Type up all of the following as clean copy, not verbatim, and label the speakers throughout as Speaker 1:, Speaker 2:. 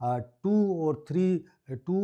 Speaker 1: 2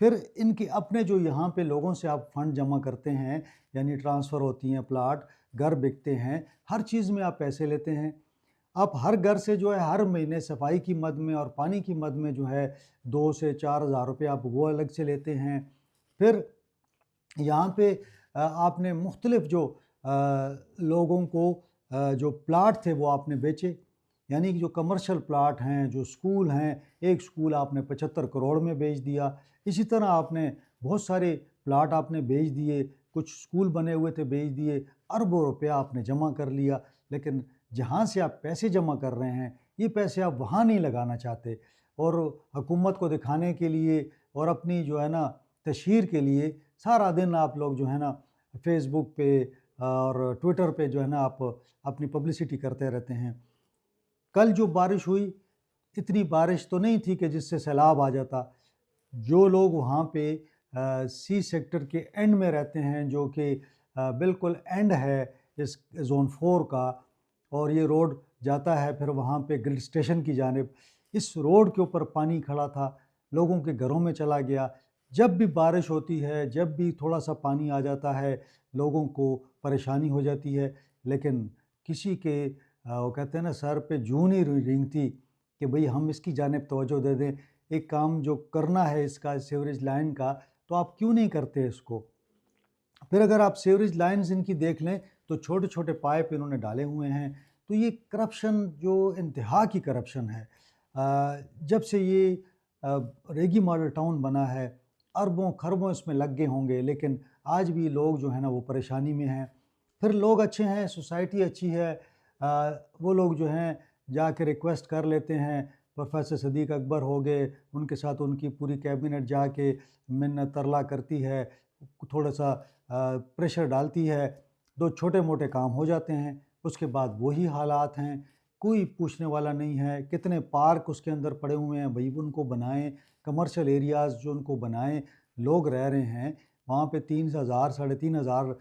Speaker 1: پھر ان کے اپنے جو یہاں پہ لوگوں سے آپ فنڈ جمع کرتے ہیں، یعنی ٹرانسفر ہوتی ہیں، پلاٹ، گھر بکتے ہیں، ہر چیز میں آپ پیسے لیتے ہیں۔ آپ ہر گھر سے جو ہے ہر مہینے صفائی کی مد میں اور پانی کی مد میں جو ہے 2 سے 4 ہزار روپے آپ وہ الگ سے لیتے ہیں۔ پھر یہاں پہ آپ نے مختلف جو لوگوں کو جو پلاٹ تھے وہ آپ نے بیچے، یعنی کہ جو کمرشل پلاٹ ہیں، جو سکول ہیں، ایک سکول آپ نے 75 کروڑ میں بیچ دیا۔ اسی طرح آپ نے بہت سارے پلاٹ آپ نے بیچ دیے، کچھ سکول بنے ہوئے تھے بیچ دیے، اربوں روپیہ آپ نے جمع کر لیا۔ لیکن جہاں سے آپ پیسے جمع کر رہے ہیں یہ پیسے آپ وہاں نہیں لگانا چاہتے، اور حکومت کو دکھانے کے لیے اور اپنی جو ہے نا تشہیر کے لیے سارا دن آپ لوگ جو ہے نا فیس بک پہ اور ٹویٹر پہ جو ہے نا آپ اپنی پبلسٹی کرتے رہتے ہیں۔ کل جو بارش ہوئی، اتنی بارش تو نہیں تھی کہ جس سے سیلاب آ جاتا۔ جو لوگ وہاں پہ سی سیکٹر کے اینڈ میں رہتے ہیں، جو کہ بالکل اینڈ ہے اس زون 4 کا، اور یہ روڈ جاتا ہے پھر وہاں پہ گرل اسٹیشن کی جانب، اس روڈ کے اوپر پانی کھڑا تھا، لوگوں کے گھروں میں چلا گیا۔ جب بھی بارش ہوتی ہے، جب بھی تھوڑا سا پانی آ جاتا ہے، لوگوں کو پریشانی ہو جاتی ہے، لیکن کسی کے وہ کہتے ہیں نا سر پہ جوں نہیں رینگتی کہ بھئی ہم اس کی جانب توجہ دے دیں۔ ایک کام جو کرنا ہے اس کا سیوریج لائن کا، تو آپ کیوں نہیں کرتے اس کو؟ پھر اگر آپ سیوریج لائنز ان کی دیکھ لیں تو چھوٹے چھوٹے پائپ انہوں نے ڈالے ہوئے ہیں۔ تو یہ کرپشن جو انتہا کی کرپشن ہے، جب سے یہ ریگی ماڈل ٹاؤن بنا ہے اربوں خربوں اس میں لگ گئے ہوں گے، لیکن آج بھی لوگ جو ہیں نا وہ پریشانی میں ہیں۔ پھر لوگ اچھے ہیں، سوسائٹی اچھی ہے، وہ لوگ جو ہیں جا کے ریکویسٹ کر لیتے ہیں، پروفیسر صدیق اکبر ہو گئے، ان کے ساتھ ان کی پوری کیبنٹ جا کے منت ترلا کرتی ہے، تھوڑا سا پریشر ڈالتی ہے، دو چھوٹے موٹے کام ہو جاتے ہیں، اس کے بعد وہی حالات ہیں، کوئی پوچھنے والا نہیں ہے۔ کتنے پارک اس کے اندر پڑے ہوئے ہیں، بھائی ان کو بنائیں، کمرشل ایریاز جو ان کو بنائیں، لوگ رہ رہے ہیں وہاں پہ 3,000 3,500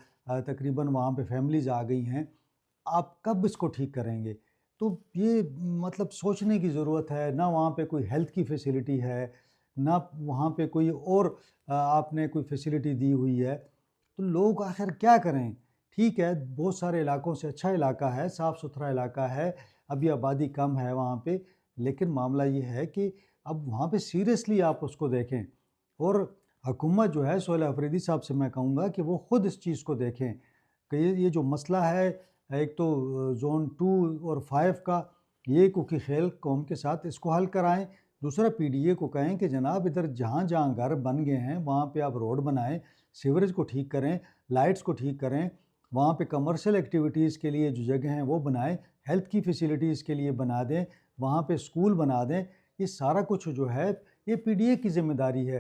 Speaker 1: تقریباً وہاں پہ فیملیز آ گئی ہیں۔ آپ کب اس کو ٹھیک کریں گے؟ تو یہ مطلب سوچنے کی ضرورت ہے۔ نہ وہاں پہ کوئی ہیلتھ کی فیسیلٹی ہے، نہ وہاں پہ کوئی اور آپ نے کوئی فیسیلٹی دی ہوئی ہے، تو لوگ آخر کیا کریں؟ ٹھیک ہے، بہت سارے علاقوں سے اچھا علاقہ ہے، صاف ستھرا علاقہ ہے، ابھی آبادی کم ہے وہاں پہ، لیکن معاملہ یہ ہے کہ اب وہاں پہ سیریسلی آپ اس کو دیکھیں، اور حکومت جو ہے سہیل افریدی صاحب سے میں کہوں گا کہ وہ خود اس چیز کو دیکھیں کہ یہ جو مسئلہ ہے، ایک تو زون 2 اور 5 کا، یہ کوکی خیل قوم کے ساتھ اس کو حل کرائیں۔ دوسرا پی ڈی اے کو کہیں کہ جناب ادھر جہاں جہاں گھر بن گئے ہیں وہاں پہ آپ روڈ بنائیں، سیوریج کو ٹھیک کریں، لائٹس کو ٹھیک کریں، وہاں پہ کمرشل ایکٹیویٹیز کے لیے جو جگہ ہیں وہ بنائیں، ہیلتھ کی فیسیلٹیز کے لیے بنا دیں، وہاں پہ سکول بنا دیں۔ یہ سارا کچھ جو ہے یہ پی ڈی اے کی ذمہ داری ہے۔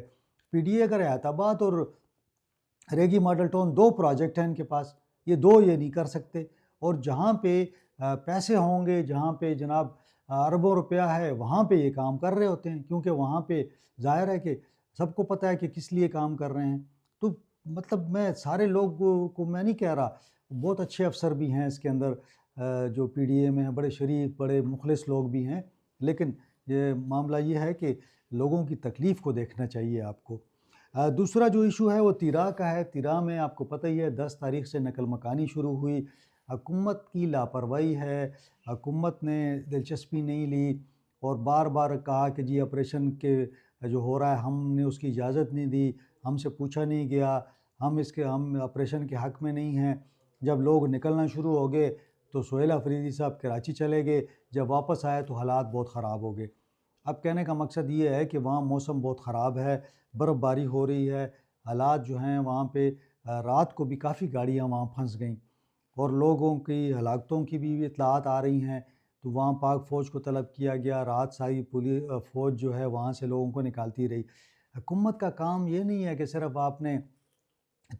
Speaker 1: پی ڈی اے اگر اعتباد اور ریگی ماڈل ٹاؤن 2 پروجیکٹ ہیں ان کے پاس، یہ 2 یہ نہیں کر سکتے، اور جہاں پہ پیسے ہوں گے، جہاں پہ جناب اربوں روپیہ ہے، وہاں پہ یہ کام کر رہے ہوتے ہیں، کیونکہ وہاں پہ ظاہر ہے کہ سب کو پتہ ہے کہ کس لیے کام کر رہے ہیں۔ تو مطلب میں سارے لوگوں کو میں نہیں کہہ رہا، بہت اچھے افسر بھی ہیں اس کے اندر جو پی ڈی اے میں ہیں، بڑے شریف بڑے مخلص لوگ بھی ہیں، لیکن یہ معاملہ یہ ہے کہ لوگوں کی تکلیف کو دیکھنا چاہیے آپ کو۔ دوسرا جو ایشو ہے وہ تیرا کا ہے۔ تیرا میں آپ کو پتہ ہی ہے 10 تاریخ سے نقل مکانی شروع ہوئی، حکومت کی لاپرواہی ہے، حکومت نے دلچسپی نہیں لی اور بار بار کہا کہ جی آپریشن کے جو ہو رہا ہے ہم نے اس کی اجازت نہیں دی، ہم سے پوچھا نہیں گیا، ہم آپریشن کے حق میں نہیں ہیں۔ جب لوگ نکلنا شروع ہو گئے تو سہیل افریدی صاحب کراچی چلے گئے، جب واپس آئے تو حالات بہت خراب ہو گئے۔ اب کہنے کا مقصد یہ ہے کہ وہاں موسم بہت خراب ہے، برف باری ہو رہی ہے، حالات جو ہیں وہاں پہ رات کو بھی کافی گاڑیاں وہاں پھنس گئیں، اور لوگوں کی ہلاکتوں کی بھی اطلاعات آ رہی ہیں، تو وہاں پاک فوج کو طلب کیا گیا، رات ساری فوج جو ہے وہاں سے لوگوں کو نکالتی رہی۔ حکومت کا کام یہ نہیں ہے کہ صرف آپ نے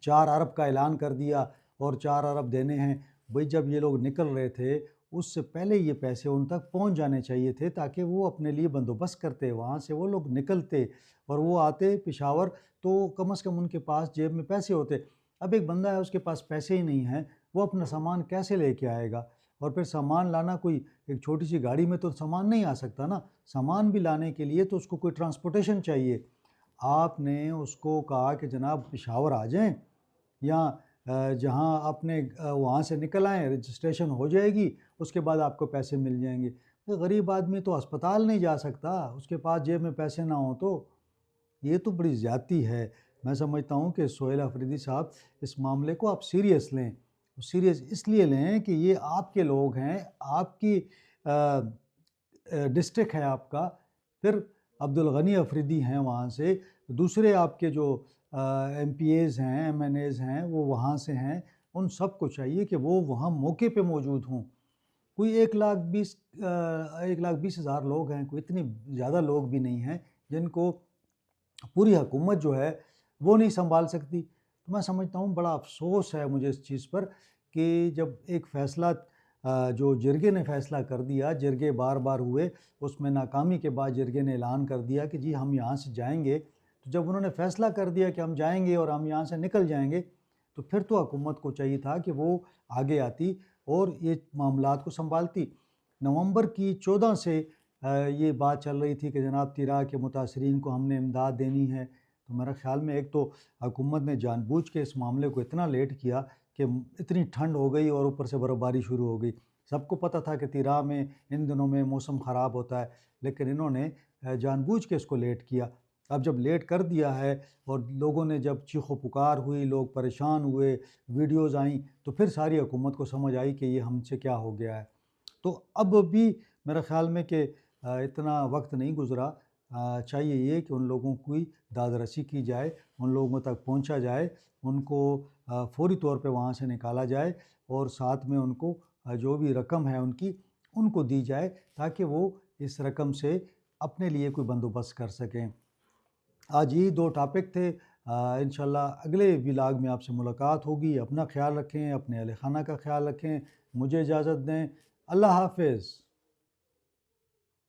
Speaker 1: 4 ارب کا اعلان کر دیا اور 4 ارب دینے ہیں۔ بھئی جب یہ لوگ نکل رہے تھے اس سے پہلے یہ پیسے ان تک پہنچ جانے چاہیے تھے، تاکہ وہ اپنے لیے بندوبست کرتے، وہاں سے وہ لوگ نکلتے اور وہ آتے پشاور، تو کم از کم ان کے پاس جیب میں پیسے ہوتے۔ اب ایک بندہ ہے اس کے پاس پیسے ہی نہیں ہیں، وہ اپنا سامان کیسے لے کے آئے گا؟ اور پھر سامان لانا کوئی ایک چھوٹی سی گاڑی میں تو سامان نہیں آ سکتا نا، سامان بھی لانے کے لیے تو اس کو کوئی ٹرانسپورٹیشن چاہیے۔ آپ نے اس کو کہا کہ جناب پشاور آ جائیں یا جہاں آپ نے وہاں سے نکل آئیں، رجسٹریشن ہو جائے گی، اس کے بعد آپ کو پیسے مل جائیں گے۔ غریب آدمی تو اسپتال نہیں جا سکتا، اس کے پاس جیب میں پیسے نہ ہوں تو یہ تو بڑی زیادتی ہے۔ میں سمجھتا ہوں کہ سہیل افریدی صاحب اس معاملے کو آپ سیریس لیں، سیریس اس لیے لیں کہ یہ آپ کے لوگ ہیں، آپ کی ڈسٹرکٹ ہے آپ کا، پھر عبدالغنی افریدی ہیں وہاں سے، دوسرے آپ کے جو ایم پی ایز ہیں، ایم این ایز ہیں، وہ وہاں سے ہیں، ان سب کو چاہیے کہ وہ وہاں موقع پہ موجود ہوں۔ کوئی 1,20,000 لوگ ہیں، کوئی اتنی زیادہ لوگ بھی نہیں ہیں جن کو پوری حکومت جو ہے وہ نہیں سنبھال سکتی۔ تو میں سمجھتا ہوں بڑا افسوس ہے مجھے اس چیز پر کہ جب ایک فیصلہ جو جرگے نے فیصلہ کر دیا، جرگے بار بار ہوئے، اس میں ناکامی کے بعد جرگے نے اعلان کر دیا کہ جی ہم یہاں سے جائیں گے، تو جب انہوں نے فیصلہ کر دیا کہ ہم جائیں گے اور ہم یہاں سے نکل جائیں گے، تو پھر تو حکومت کو چاہیے تھا کہ وہ آگے آتی اور یہ معاملات کو سنبھالتی۔ نومبر کی 14 سے یہ بات چل رہی تھی کہ جناب تیرا کے متاثرین کو ہم نے امداد دینی ہے، تو میرے خیال میں ایک تو حکومت نے جان بوجھ کے اس معاملے کو اتنا لیٹ کیا کہ اتنی ٹھنڈ ہو گئی اور اوپر سے برفباری شروع ہو گئی۔ سب کو پتہ تھا کہ تیرا میں ان دنوں میں موسم خراب ہوتا ہے، لیکن انہوں نے جان بوجھ کے اس کو لیٹ کیا۔ اب جب لیٹ کر دیا ہے اور لوگوں نے جب چیخ و پکار ہوئی، لوگ پریشان ہوئے، ویڈیوز آئیں، تو پھر ساری حکومت کو سمجھ آئی کہ یہ ہم سے کیا ہو گیا ہے۔ تو اب بھی میرے خیال میں کہ اتنا وقت نہیں گزرا، چاہیے یہ کہ ان لوگوں کی داد رسی کی جائے، ان لوگوں تک پہنچا جائے، ان کو فوری طور پہ وہاں سے نکالا جائے اور ساتھ میں ان کو جو بھی رقم ہے ان کو دی جائے تاکہ وہ اس رقم سے اپنے لیے کوئی بندوبست کر سکیں۔ آج یہ 2 ٹاپک تھے، انشاءاللہ اگلے ولاگ میں آپ سے ملاقات ہوگی۔ اپنا خیال رکھیں، اپنے اہل خانہ کا خیال رکھیں، مجھے اجازت دیں، اللہ حافظ۔